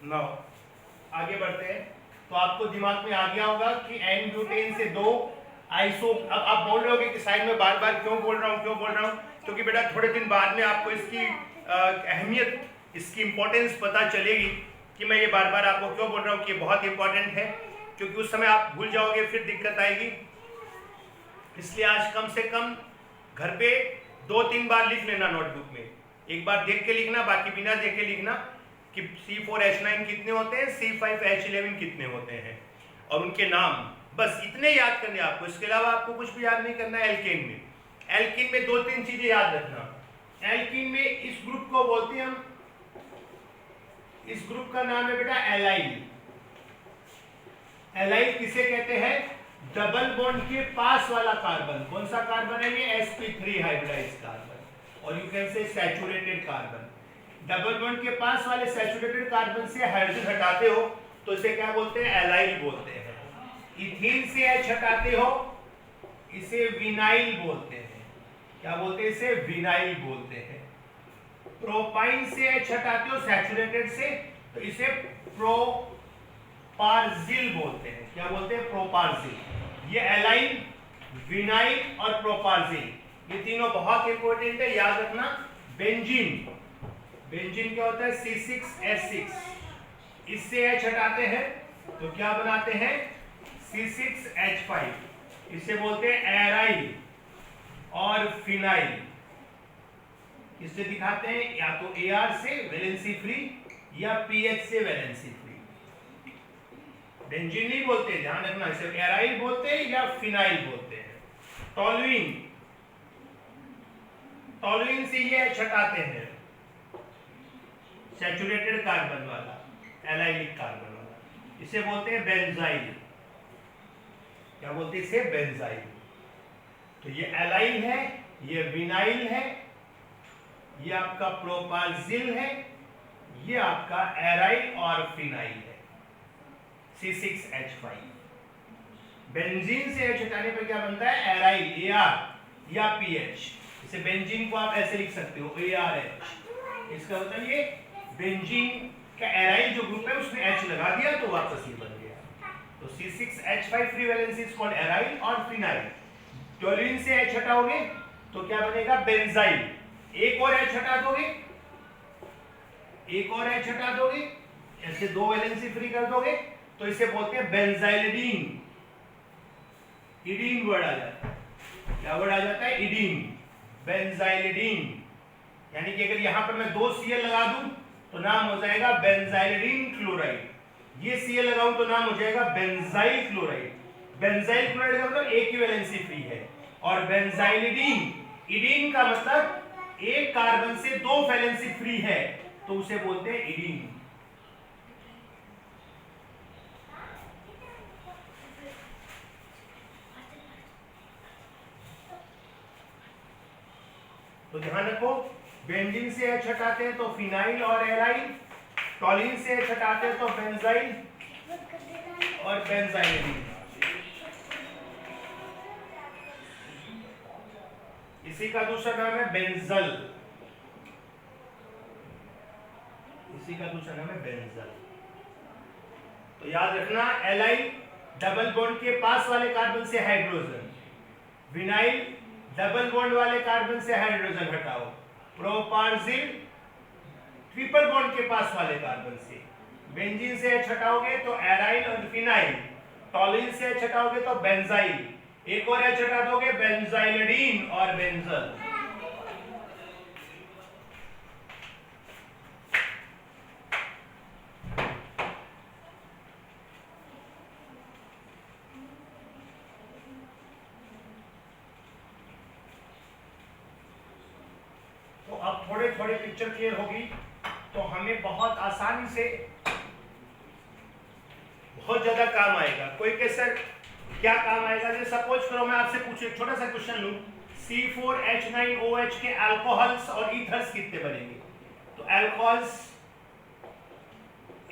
नौ आगे बढ़ते हैं। तो आपको दिमाग में आ गया होगा कि एन ब्यूटेन से दो आइसो। अब आप बोल रहे होगे कि साइड में बार बार क्यों बोल रहा हूँ, क्योंकि बेटा थोड़े दिन बाद में आपको इसकी अहमियत, इसकी इंपॉर्टेंस पता चलेगी कि मैं ये बार बार आपको क्यों बोल रहा हूँ कि ये बहुत इंपॉर्टेंट है, क्योंकि उस समय आप भूल जाओगे, फिर दिक्कत आएगी। इसलिए आज कम से कम घर पे 2-3 बार लिख लेना नोटबुक में। एक बार देख के लिखना, बाकी बिना देखे लिखना कि C4H9 कितने होते हैं, C5H11 कितने होते हैं और उनके नाम, बस इतने याद करने आपको। इसके अलावा आपको कुछ भी याद नहीं करना है। एल्कीन में 2-3 चीजें याद रखना। एल्कीन में इस ग्रुप को बोलते हैं हम, इस ग्रुप का नाम है बेटा एलाइल। एलाइल किसे कहते हैं? डबल बॉन्ड के पास वाला कार्बन। कौन सा कार्बन है ये? sp3 हाइब्रिडाइज कार्बन, और you can say saturated carbon. Double bond के पास वाले सैचुरेटेड कार्बन से हाइड्रोजन हटाते हो तो इसे क्या बोलते हैं? एलाइल बोलते हैं। इथीन से H हटाते हो, इसे विनाइल बोलते हैं। क्या बोलते हैं? इसे विनाइल बोलते हैं। प्रोपाइन से H हटाते हो सैचुरेटेड से, तो इसे प्रोपार्जिल बोलते हैं। क्या बोलते हैं? प्रोपार्जिल। ये एलाइल, विनाइल और प्रोपार्जिल, ये तीनों बहुत इंपॉर्टेंट है, याद रखना। बेंजीन, बेंजीन क्या होता है? C6H6, इससे H हटाते हैं तो क्या बनाते हैं? C6H5, इसे बोलते हैं एराइल और फिनाइल। किससे दिखाते हैं? या तो Ar से वैलेंसी फ्री या PH से वैलेंसी फ्री। बेंजीन नहीं बोलते, ध्यान रखना, इसे एराइल बोलते हैं या फिनाइल बोलते हैं। टॉलुइन, टॉलुइन से ये H हटाते हैं, सैचुरेटेड कार्बन वाला, एलाइलिक कार्बन वाला, इसे बोलते हैं बेंजाइल। क्या बोलते हैं? इसे बेंजाइल। तो ये एलाइल है, ये विनाइल है, ये आपका प्रोपार्जिल है, ये आपका एराइल और फिनाइल है, C6H5। बेंजीन से H हटाने पर क्या बनता है? एराइल, Ar या PH। इसे बेंजीन को आप ऐसे लिख सकते हो, ARH। इसका मतलब ये बेंजीन का एराइल जो ग्रुप है उसमें H लगा दिया तो वापस ये बन गया। तो C6H5 free valency is called aryl और फिनाइल। टोल्यूइन से H हटाओगे तो क्या बनेगा? बेंजाइल। एक और H हटा दोगे, एक और H हटा दोगे, ऐसे दो वैलेंसी फ्री कर दोगे तो इसे बोलते हैं बेंजाइलिडीन। इडीन वर्ड आ जाता है। क्या वर्ड आ जाता है? इडीन, बेंजाइलिडीन। यानी कि अगर यहां पर मैं 2 Cl लगा दूं तो नाम हो जाएगा बेंजाइलिडीन क्लोराइड। ये Cl लगाऊं तो नाम हो जाएगा बेंजाइल क्लोराइड। बेंजाइल क्लोराइड का मतलब एक ही वैलेंसी फ्री है, और बेंजाइलिडीन, इडीन का मतलब एक कार्बन से 2 वैलेंसी फ्री है, तो उसे बोलते हैं इडीन। तो ध्यान रखो, बेंजीन से H हटाते हैं तो फिनाइल और एलाइल, टॉलिन से H हटाते हैं तो बेंजाइल और बेंजाइलिडीन। इसी का दूसरा नाम है बेंजल, इसी का दूसरा नाम है बेंजल। तो याद रखना, एलाइल डबल बॉन्ड के पास वाले कार्बन से हाइड्रोजन, विनाइल डबल बॉन्ड वाले कार्बन से हाइड्रोजन हटाओ, प्रोपार्जिल ट्रिपल बॉन्ड के पास वाले कार्बन से, बेंजीन से H हटाओगे तो एराइल और फिनाइल, टॉलिन से H हटाओगे तो बेंजाइल, एक और H हटा दोगे बेंजाइलिडीन और बेंजल। तो अब थोड़े थोड़े पिक्चर क्लियर होगी तो हमें बहुत आसानी से बहुत ज्यादा काम आएगा। कोई के सर क्या काम आएगा? जैसे सपोज करो मैं आपसे पूछूं, एक छोटा सा क्वेश्चन लूं, C4H9OH के अल्कोहल्स और ईथर्स कितने बनेंगे? तो अल्कोहल्स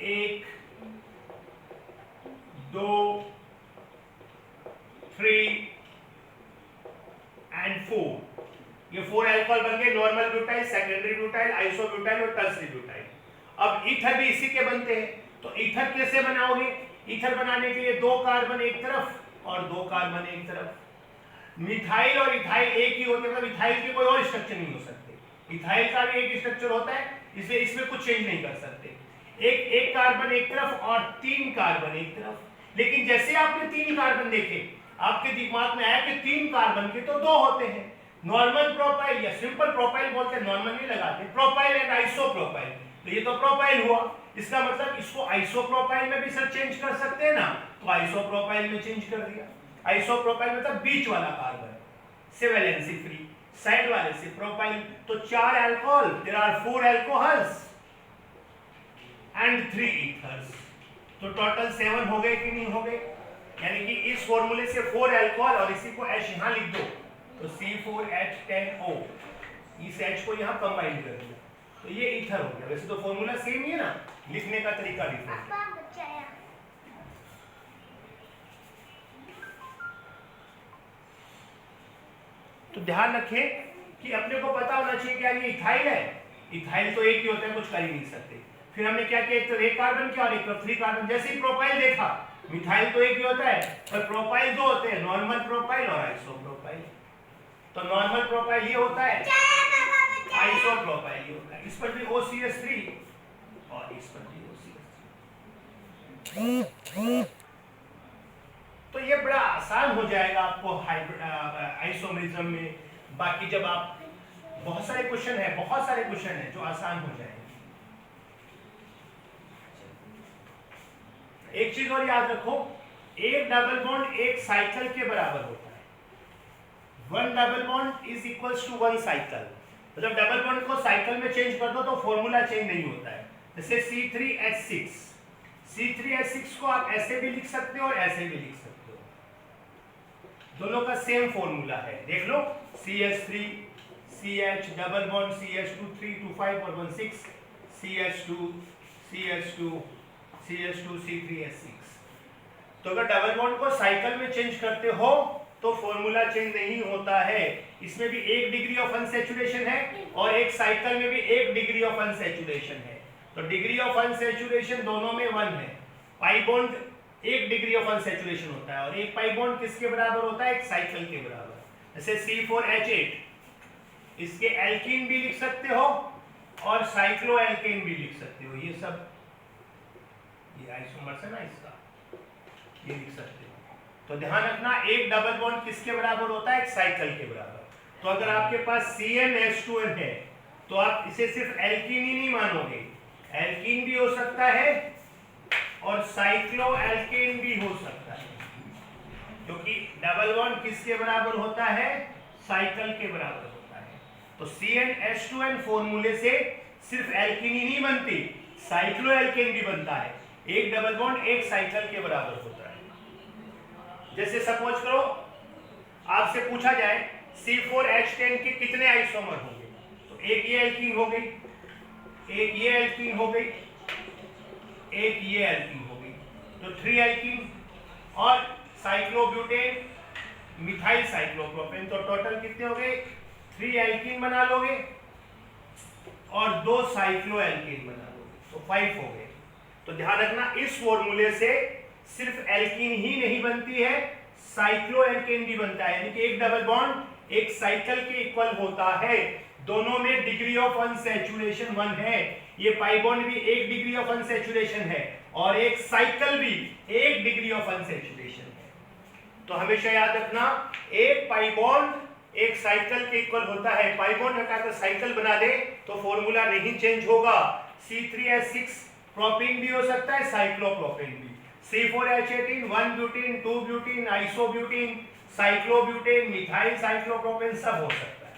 1 2 3 and 4, ये 4 अल्कोहल बन गए, normal butyl, secondary butyl, isobutyl और टर्सरी ब्यूटाइल। अब ईथर भी इसी के बनते हैं, तो ईथर कैसे बनाओगे? ईथर बनाने के लिए 2 कार्बन एक तरफ और 2 कार्बन एक तरफ। मिथाइल और इथाइल एक ही होते हैं, मतलब इथाइल के कोई और स्ट्रक्चर नहीं हो सकते। इथाइल का भी एक स्ट्रक्चर होता है, इसलिए इसमें कुछ चेंज नहीं कर सकते। एक कार्बन एक तरफ और 3 कार्बन एक तरफ। लेकिन जैसे आपने 3 कार्बन देखे, आपके दिमाग में आया कि 3 कार्बन के तो 2 होते हैं। नॉर्मल प्रोपाइल या सिंपल प्रोपाइल बोलते हैं, नॉर्मल नहीं लगाते। प्रोपाइल एंड आइसोप्रोपाइल, तो ये तो प्रोपाइल हुआ, इसका मतलब इसको आइसोप्रोपाइल में भी सर चेंज कर सकते हैं ना, तो आइसोप्रोपाइल में चेंज कर दिया। आइसोप्रोपाइल मतलब बीच वाला कार्बन, से वैलेंसी फ्री, साइड वाले से प्रोपाइल। तो 4 alcohol, there are 4 alcohols and 3 ethers, तो टोटल 7 हो गए कि नहीं हो गए? यानी कि इस फॉर्मूले से 4 अल्कोहल और इसी को H यहां लिख दो, तो C4H10O, इस H को यहां कंबाइन कर दिया, तो ये ईथर हो गया। वैसे तो फॉर्मूला सेम ही है ना, लिखने का तरीका डिफरेंट है। तो ध्यान रखें कि अपने को पता होना चाहिए कि यार ये इथाइल है, इथाइल तो एक ही होता है, कुछ कर ही नहीं सकते। फिर हमने क्या किया, एक तो 1 कार्बन किया और एक तो 3 कार्बन। जैसे ही प्रोपाइल देखा, मिथाइल तो एक ही होता है पर प्रोपाइल 2 होते हैं, नॉर्मल प्रोपाइल और आइसोप्रोपाइल। तो नॉर्मल प्रोपाइल ये होता है, आइसोप्रोपाइल ये होता है। इस पर भी OCH3 और इस पर भी OCH3। तो ये बड़ा आसान हो जाएगा आपको आइसोमेरिज्म में। बाकी जब आप बहुत सारे क्वेश्चन है जो आसान हो जाएंगे। एक चीज और याद रखो, एक डबल बॉन्ड एक साइकिल के बराबर होता है। 1 double bond is equals to 1 cycle. मतलब डबल बॉन्ड को साइकिल में चेंज कर दो तो फॉर्मूला चेंज नहीं होता है। जैसे C3H6, C3H6 को आप ऐसे भी लिख सकते हो और ऐसे भी लिख सकते हो, दोनों का सेम फॉर्मूला है। देख लो, CH3 CH double bond CH2 3 2 5 और 1 6, CH2 CH2 CH2 C3H6। तो अगर डबल बॉन्ड को साइकिल में चेंज करते हो तो फॉर्मूला चेंज नहीं होता है। इसमें भी 1 डिग्री ऑफ अनसैचुरेशन है और एक साइकिल में भी 1 डिग्री ऑफ अनसैचुरेशन है। तो डिग्री ऑफ अनसैचुरेशन दोनों में 1 है। Pi bond 1 degree of unsaturation होता है और एक पाई बॉन्ड किसके बराबर होता है? एक साइकिल के बराबर। जैसे C4H8, इसके एल्कीन भी लिख सकते हो और साइक्लो एल्केन भी लिख सकते हो। ये सब ये आइसोमर्स है ना, इसका ये लिख सकते हो। तो ध्यान रखना, एक डबल बॉन्ड किसके बराबर होता है? एक साइकिल के बराबर। तो अगर आपके पास CnH2n है तो आप इसे सिर्फ एल्कीन ही नहीं मानोगे, एल्कीन भी हो सकता है और साइक्लो एल्केन भी हो सकता है, क्योंकि डबल बॉन्ड किसके बराबर होता है? साइकिल के बराबर होता है। तो CnH2n फॉर्मूले से सिर्फ एल्कीन ही नहीं बनती, साइक्लो एल्केन भी बनता है। एक डबल बॉन्ड एक साइकिल के बराबर होता है। जैसे सपोज करो आपसे पूछा जाए C4H10 के कितने आइसोमर होंगे, तो एक ये एल्कीन हो गई, एक ये एल्कीन हो गई, एक ये एल्कीन हो गई, तो 3 एल्कीन और साइक्लोब्यूटेन मिथाइल साइक्लोप्रोपेन, तो टोटल कितने हो गए? 3 एल्कीन बना लोगे और 2 साइक्लो एल्कीन बना लोगे, तो 5 हो गए। तो ध्यान रखना, इस फॉर्मूले से सिर्फ एल्कीन ही नहीं बनती है, साइक्लो एल्केन भी बनता है। यानी कि एक डबल बॉन्ड एक साइकिल के इक्वल होता है, दोनों में डिग्री ऑफ अनसैचुरेशन 1 है। ये पाई बॉन्ड भी 1 डिग्री ऑफ अनसैचुरेशन है और एक साइकिल भी 1 डिग्री ऑफ अनसैचुरेशन है। तो हमेशा याद रखना, एक पाई बॉन्ड एक साइकिल के इक्वल होता है। पाई बॉन्ड हटाकर साइकिल बना दे तो फॉर्मूला नहीं चेंज होगा। C3H6 प्रोपीन भी हो सकता है, साइक्लोप्रोपेन भी। C4H18 1 butene 2 butene isobutene cyclobutane methyl cyclopropane सब हो सकता है।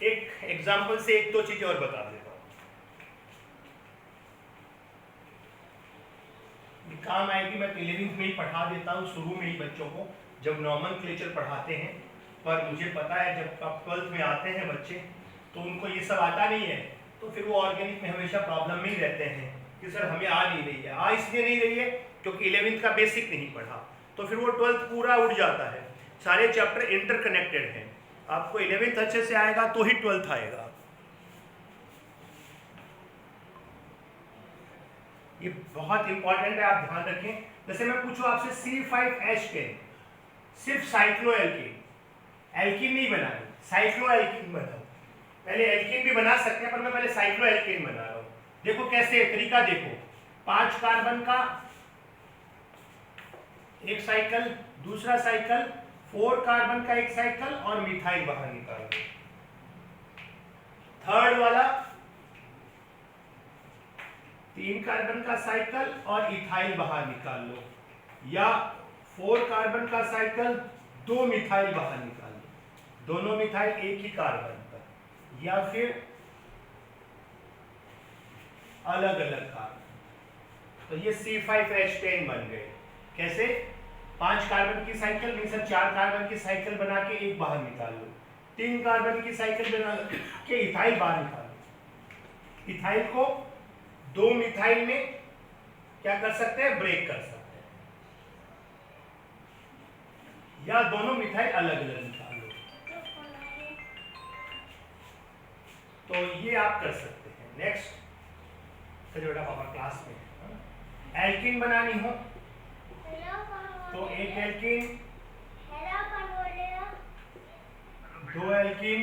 एक एग्जांपल से 1-2 चीजें और बता देता हूं, काम आएगी। मैं 11th में ही पढ़ा देता हूं, शुरू में ही बच्चों को जब नॉमेनक्लेचर पढ़ाते हैं, पर मुझे पता है जब आप 12th में आते हैं बच्चे तो उनको ये सब आता नहीं है, तो फिर वो ऑर्गेनिक में हमेशा प्रॉब्लम में ही रहते हैं कि सर हमें आ नहीं रही है। इसलिए नहीं रही है क्योंकि 11th का बेसिक नहीं पढ़ा, तो फिर वो 12th पूरा उड़ जाता है। सारे चैप्टर इंटरकनेक्टेड हैं, आपको 11th अच्छे से आएगा तो ही 12th आएगा। बहुत इंपॉर्टेंट है, आप ध्यान रखें। जैसे मैं पूछूं आपसे C5H10 सिर्फ साइक्लो एल्कीन नहीं बनानी, साइक्लो एल्कीन बनाओ। पहले एल्कीन भी बना सकते हैं पर मैं पहले साइक्लो एल्कीन बना रहा हूं। देखो कैसे तरीका, देखो 5 कार्बन का एक साइकिल, दूसरा साइकिल 4 कार्बन का एक साइकिल और मिथाइल बाहर निकाल दो। थर्ड वाला 3 कार्बन का साइकिल और इथाइल बाहर निकाल लो, या 4 कार्बन का साइकिल 2 मिथाइल बाहर निकाल लो, दोनों मिथाइल एक ही कार्बन पर, या फिर अलग अलग कार्बन। तो ये C5H10 बन गए। कैसे? 5 कार्बन की साइकिल नहीं सर, 4 कार्बन की साइकिल बना के एक बाहर निकाल लो, 3 कार्बन की साइकिल बना के इथाइल बाहर निकाल लो। इथाइल को 2 मिथाइल में क्या कर सकते हैं, ब्रेक कर सकते हैं, या दोनों मिथाइल अलग अलग निकाल लो। तो ये आप कर सकते हैं। नेक्स्ट, चलिए बेटा पापा क्लास में। एल्कीन बनानी हो तो एक एल्कीन, 2 एल्कीन,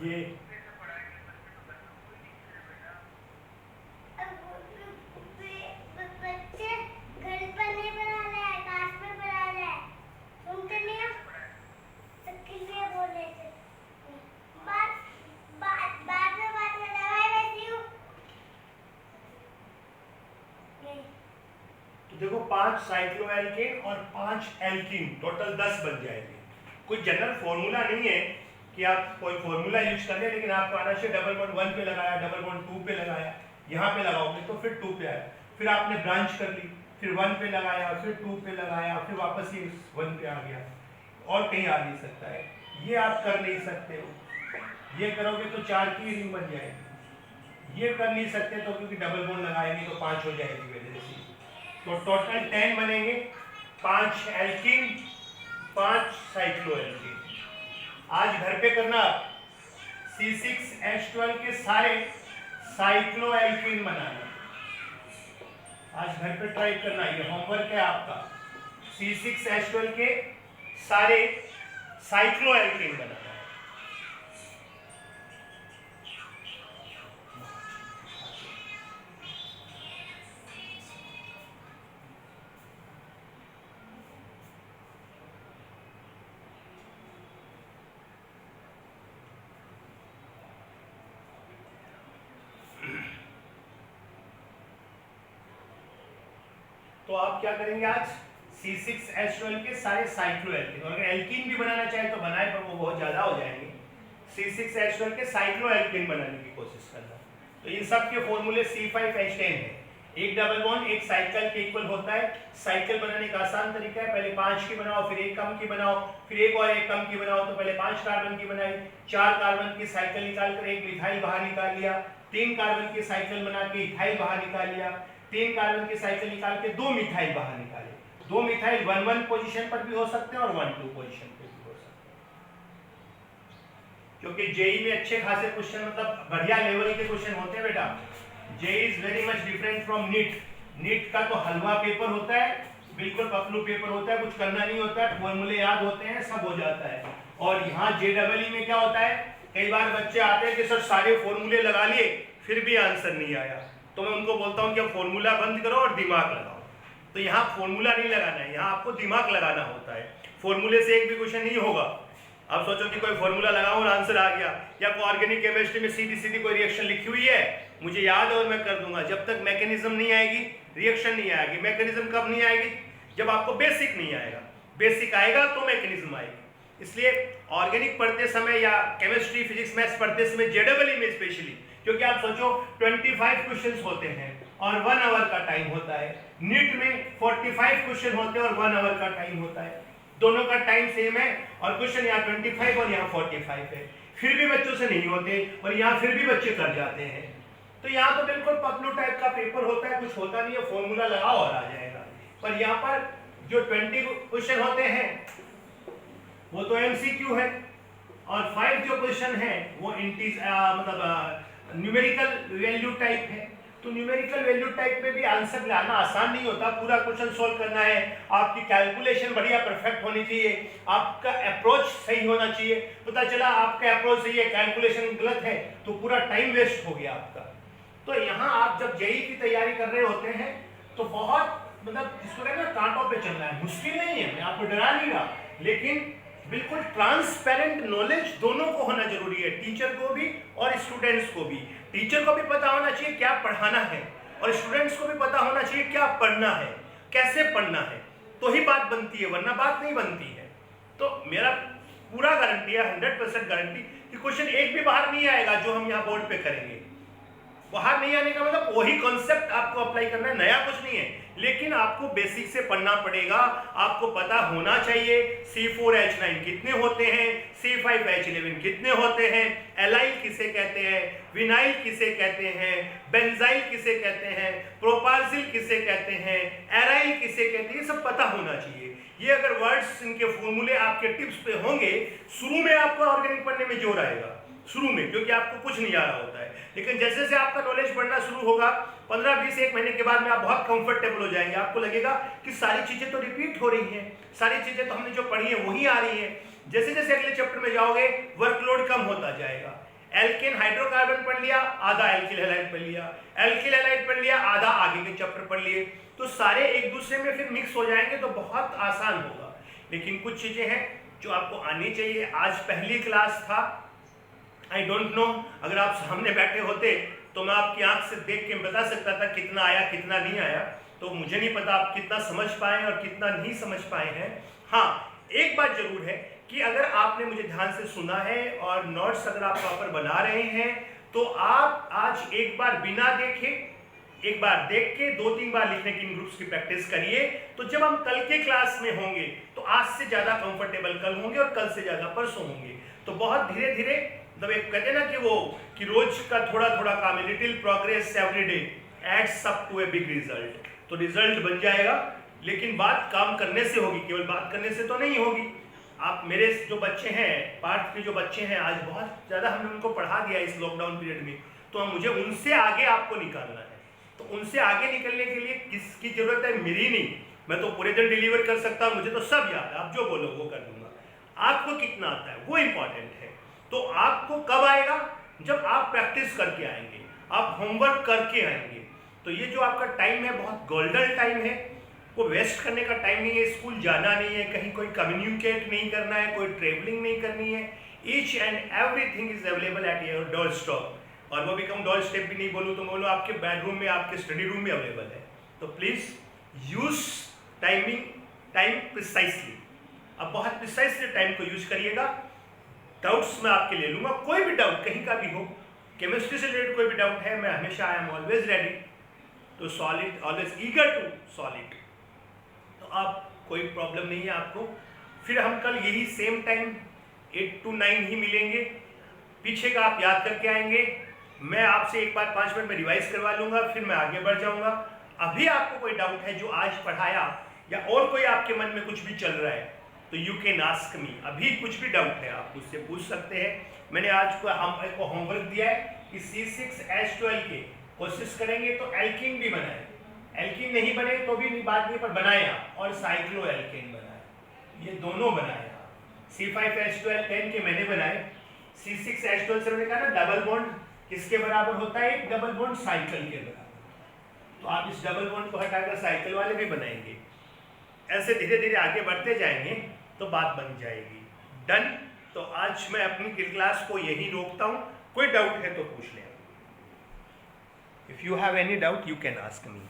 ये तो देखो 5 साइक्लो एल्केन और 5 एल्कीन, टोटल 10 बन जाएंगे। कोई जनरल फॉर्मूला नहीं है कि आप कोई फॉर्मूला यूज कर ले, लेकिन आपको आना चाहिए डबल बॉन्ड 1 पे लगाया, डबल बॉन्ड 2 पे लगाया, यहाँ पे लगाओगे तो फिर 2 पे आया, फिर आपने ब्रांच कर ली, फिर 1 पे लगाया, फिर 2 पे लगाया, फिर वापस ये 1 पे आ गया, और कहीं आ नहीं सकता है। ये आप कर नहीं सकते हो। ये करोगे तो 4 की रिंग बन जाएगी। ये कर नहीं सकते तो क्योंकि डबल बॉन्ड लगाएंगे तो 5 हो जाएगी वजह से। तो टोटल 10 बनेंगे, 5 एल्कीन, 5 साइक्लो एल्कीन। आज घर पे करना C6H12 के सारे साइक्लो एल्कीन बनाना। आज घर पे ट्राई करना, ये होमवर्क है आपका। C6H12 के सारे साइक्लो एल्कीन बनाना। तो आप क्या करेंगे आज C6H12 के सारे साइक्लो एल्कीन, और अगर एल्कीन भी बनाना चाहे तो बनाए, पर वो बहुत ज्यादा हो जाएंगे। C6H12 के साइक्लो एल्कीन बनाने की कोशिश करना। तो इन सब के फॉर्मूले C5H10 है। एक डबल बॉन्ड एक साइकिल के इक्वल होता है। साइकिल बनाने का आसान तरीका है, पहले 5 की बनाओ, फिर एक कम की बनाओ, फिर एक और एक कम की बनाओ। तो पहले 5 कार्बन की बनाई, 4 कार्बन की साइकिल निकाल कर एक मिथाइल बाहर निकाल लिया, 3 कार्बन की साइकिल बना के इथाइल बाहर निकाल लिया, 3 कार्बन की साइकिल निकाल के 2 मिथाइल बाहर निकाले। 2 मिथाइल 1-1 पोजीशन पर भी हो सकते हैं और 1-2 पोजीशन पे भी हो सकते हैं। क्योंकि जेई में अच्छे खासे क्वेश्चन, मतलब बढ़िया लेवल के क्वेश्चन होते हैं बेटा। JEE is very much different from NEET. NEET का तो हलवा पेपर होता है, बिल्कुल पतलू पेपर होता है, कुछ करना नहीं होता है, फॉर्मूले याद होते हैं, सब हो जाता है। और यहाँ JEE में क्या होता है, कई बार बच्चे आते हैं कि सर सारे फॉर्मूले लगा लिए फिर भी आंसर नहीं आया, तो मैं उनको बोलता हूँ कि अब फॉर्मूला बंद करो और दिमाग लगाओ। तो यहाँ फॉर्मूला नहीं लगाना है, यहाँ आपको दिमाग लगाना होता है। फॉर्मूले से एक भी क्वेश्चन नहीं होगा। अब सोचो कि कोई फॉर्मूला लगाओ और आंसर आ गया, या कोई ऑर्गेनिक केमिस्ट्री में सीधी सीधी कोई रिएक्शन लिखी हुई है, मुझे याद है और मैं कर दूंगा। जब तक मैकेनिज्म नहीं आएगी रिएक्शन नहीं आएगी। मैकेनिज्म कब नहीं आएगी, जब आपको बेसिक नहीं आएगा। बेसिक आएगा तो मैकेनिज्म आएगी। इसलिए ऑर्गेनिक पढ़ते समय या केमिस्ट्री फिजिक्स मैथ्स पढ़ते समय JEE में स्पेशली, क्योंकि आप सोचो 25 क्वेश्चंस होते हैं और 1 आवर का टाइम होता है। नीट में 45 क्वेश्चन होते हैं और 1 आवर का टाइम होता है। दोनों का टाइम सेम है और क्वेश्चन यहाँ 25 और यहाँ 45 है, फिर भी बच्चों से नहीं होते और यहाँ फिर भी बच्चे कर जाते हैं। तो यहाँ तो बिल्कुल पतलू टाइप का पेपर होता है, कुछ होता नहीं है, फॉर्मूला लगाओ और आ जाएगा। पर यहाँ पर जो 20 क्वेश्चन होते हैं वो तो एमसीक्यू है, और 5 जो क्वेश्चन है वो मतलब न्यूमेरिकल वैल्यू टाइप है। तो न्यूमेरिकल वैल्यू टाइप में भी आंसर लाना आसान नहीं होता, पूरा क्वेश्चन सोल्व करना है, आपकी कैलकुलेशन बढ़िया परफेक्ट होनी चाहिए, आपका अप्रोच सही होना चाहिए। पता चला आपका अप्रोच सही है, कैलकुलेशन गलत है, तो पूरा टाइम वेस्ट हो गया आपका। तो यहाँ आप जब जेईई की तैयारी कर रहे होते हैं तो बहुत मतलब इसको कहते हैं कांटों पे चलना है, मुश्किल नहीं है, मैं आपको डरा नहीं रहा, लेकिन बिल्कुल ट्रांसपेरेंट नॉलेज दोनों को होना जरूरी है, टीचर को भी और स्टूडेंट्स को भी। टीचर को भी पता होना चाहिए क्या पढ़ाना है, और स्टूडेंट्स को भी पता होना चाहिए क्या पढ़ना है, कैसे पढ़ना है, तो ही बात बनती है, वरना बात नहीं बनती है। तो मेरा पूरा गारंटी है, 100% गारंटी कि क्वेश्चन एक भी बाहर नहीं आएगा जो हम यहाँ बोर्ड पे करेंगे। बाहर नहीं आने का मतलब वही कॉन्सेप्ट आपको अप्लाई करना है, नया कुछ नहीं है, लेकिन आपको बेसिक से पढ़ना पड़ेगा। आपको पता होना चाहिए C4H9 कितने होते हैं, C5H11 कितने होते हैं, एलाइल किसे कहते हैं, विनाइल किसे कहते हैं, बेंजाइल किसे कहते हैं, प्रोपाजिल किसे कहते हैं, एराइल किसे कहते हैं, ये सब पता होना चाहिए। ये अगर वर्ड्स इनके फॉर्मूले आपके टिप्स पे होंगे, शुरू में आपको ऑर्गेनिक पढ़ने में जोर आएगा, शुरू में, क्योंकि आपको कुछ नहीं आ रहा होता है, लेकिन जैसे जैसे आपका नॉलेज बढ़ना शुरू होगा 15-20 एक महीने के बाद में आप बहुत कंफर्टेबल हो जाएंगे। आपको लगेगा कि सारी चीजें तो रिपीट हो रही हैं, सारी चीजें तो हमने जो पढ़ी है वही आ रही हैं। जैसे जैसे अगले चैप्टर में जाओगे वर्कलोड कम होता जाएगा। एल्केन हाइड्रोकार्बन पढ़ लिया, आधा एल्किल हैलाइड पढ़ लिया, एल्किल हैलाइड पढ़ लिया, आधा आगे के चैप्टर पढ़ लिए, तो सारे एक दूसरे में फिर मिक्स हो जाएंगे, तो बहुत आसान होगा। लेकिन कुछ चीजें हैं जो आपको आनी चाहिए। आज पहली क्लास था, आई डोंट नो, अगर आप सामने बैठे होते तो मैं आपकी आंख से देख के बता सकता था कितना आया कितना नहीं आया, तो मुझे नहीं पता आप कितना समझ पाए और कितना नहीं समझ पाए हैं। हाँ, एक बात जरूर है कि अगर आपने मुझे ध्यान से सुना है और नोट्स अगर आप प्रॉपर बना रहे हैं, तो आप आज एक बार बिना देखे, एक बार देख के 2-3 बार लिखने की इन ग्रुप्स की प्रैक्टिस करिए। तो जब हम कल के क्लास में होंगे तो आज से ज्यादा कंफर्टेबल कल होंगे और कल से ज्यादा परसों होंगे। तो बहुत धीरे धीरे, मतलब एक कहते हैं ना कि रोज का थोड़ा थोड़ा काम है, little progress every day adds up to a big result. तो रिजल्ट बन जाएगा, लेकिन बात काम करने से होगी, केवल बात करने से तो नहीं होगी। आप मेरे जो बच्चे हैं, पार्थ के जो बच्चे हैं, आज बहुत ज़्यादा हमने उनको पढ़ा दिया इस लॉकडाउन पीरियड में, तो मुझे उनसे आगे आपको निकालना है। तो उनसे आगे निकलने के लिए किसकी जरूरत है? मेरी नहीं, मैं तो पूरे दिन डिलीवर कर सकता हूँ, मुझे तो सब याद है, आप जो बोलो वो कर दूंगा। आपको कितना आता है वो इंपॉर्टेंट है। तो आपको कब आएगा? जब आप प्रैक्टिस करके आएंगे, आप होमवर्क करके आएंगे। तो ये जो आपका टाइम है बहुत गोल्डन टाइम है, वो वेस्ट करने का टाइम नहीं है। स्कूल जाना नहीं है, कहीं कोई कम्युनिकेट नहीं करना है, कोई ट्रेवलिंग नहीं करनी है। Each and everything is available at your door stop, और वो भी कम डोर स्टेप भी नहीं बोलूँ तो बोलो आपके बेडरूम में, आपके स्टडी रूम में अवेलेबल है। तो प्लीज यूज टाइम प्रिसाइसली। अब बहुत प्रिसाइसली टाइम को यूज करिएगा। डाउट्स मैं आपके ले लूंगा, कोई भी डाउट कहीं का भी हो, केमिस्ट्री से रिलेटेड कोई भी डाउट है, मैं हमेशा I am always ready to solve it, always eager to solve it. तो आप कोई प्रॉब्लम नहीं है आपको। फिर हम कल यही सेम टाइम 8 to 9 ही मिलेंगे। पीछे का आप याद करके आएंगे, मैं आपसे एक बार 5 मिनट में रिवाइज करवा लूंगा, फिर मैं आगे बढ़ जाऊंगा। अभी आपको कोई डाउट है जो आज पढ़ाया, या और कोई आपके मन में कुछ भी चल रहा है, तो यू कैन आस्क मी। अभी कुछ भी डाउट है आप मुझसे पूछ सकते हैं। मैंने आज को होमवर्क दिया है कि C6H12 के कोशिश करेंगे तो एल्कीन भी बनाए, एल्कीन नहीं बने तो भी बात नहीं, पर बनाए आप, और साइक्लो एल्केन बनाए, ये दोनों बनाए आप। C5H12 10 के मैंने बनाए, C6H12 से मैंने कहा ना डबल बॉन्ड किसके बराबर होता है? एक डबल बॉन्ड साइकिल के बराबर। तो आप इस डबल बॉन्ड को हटाकर साइकिल वाले भी बनाएंगे। ऐसे धीरे धीरे आगे बढ़ते जाएंगे तो बात बन जाएगी। डन। तो आज मैं अपनी क्लास को यही रोकता हूँ। कोई डाउट है तो पूछ लें। If you have any doubt you can ask me.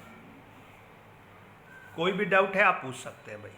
कोई भी डाउट है आप पूछ सकते हैं भाई।